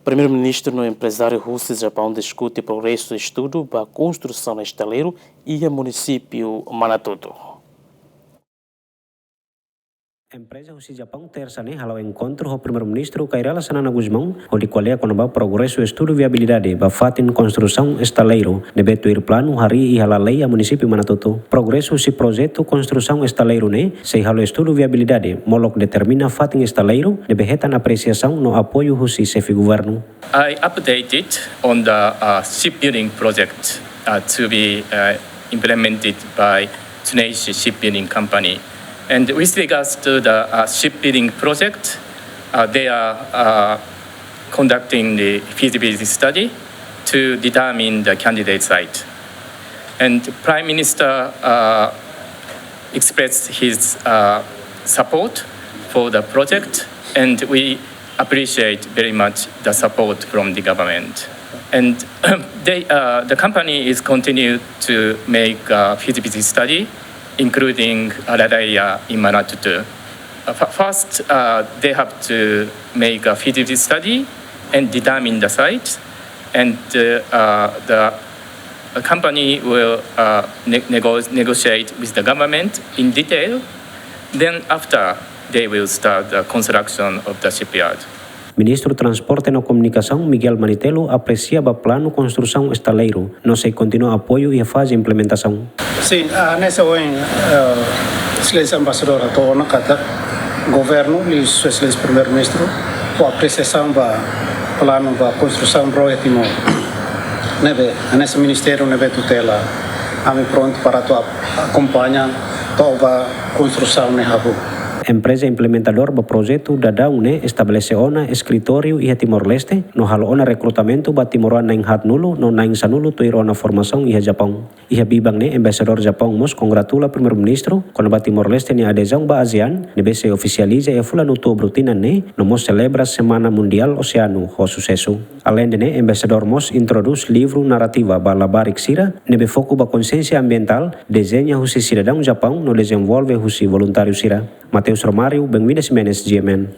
Primeiru-Ministru no empresário husi Japaun deskute progresu estudu para konstrusaun estaleiru e município Manatuto. Empresa husi Japaun tersane halau encontro ho Primeiru-Ministru Kairala Sanana Guzmão ho di qualia konaba progresu estudu viabilidade ba fatin konstrusaun estaleiru debeto ir plano hari i halalei a município Manatuto. Progresu si projeto konstrusaun estaleiru ne sei halau estudu viabilidade molok determina fatin estaleiru debehetan apresiação no apoio husi sefi governo. I updated on the shipbuilding project to be implemented by Tsuneshi Shipbuilding Company. And with regards to the shipbuilding project, they are conducting the feasibility study to determine the candidate site. And Prime Minister expressed his support for the project, and we appreciate very much the support from the government. And the company is continued to make a feasibility study, including that area in Manatuto. First, they have to make a feasibility study and determine the site, and the company will negotiate with the government in detail. Then after, they will start the construction of the shipyard. Ministro Transporte e Comunicação Miguel Manitelo apreciava plano construção estaleiru, não sei continua apoio e faz implementação. Sim, nessa hoje, excelência embaixador atuou na cada governo e excelência primeiro-ministro com apreciação da plano da construção projeto neve nesse ministério neve tutela a me pronto para acompanhar toda a construção ne habu. Empresa implementador do projeto dadau ne estabelece ona escritório e Timor-Leste no halo ona recrutamento ba Timoran naing hat nulu no naing sanulu tuir ona formação e Japaun. E bibang ne embaixador Japaun mos congratula Primeiro-Ministru quando ba Timor-Leste ne adesão ba ASEAN ne se oficializa e fula no outubro tinan ne no mos celebra Semana Mundial Oceano ho sucesso. Além de ne embaixador mos introduz livro narrativa ba labarik sira ne be foco ba consciência ambiental desenha husi cidadão Japão no desenvolve husi voluntário sira. Mateus Romário, Benvidas Menes, GMN.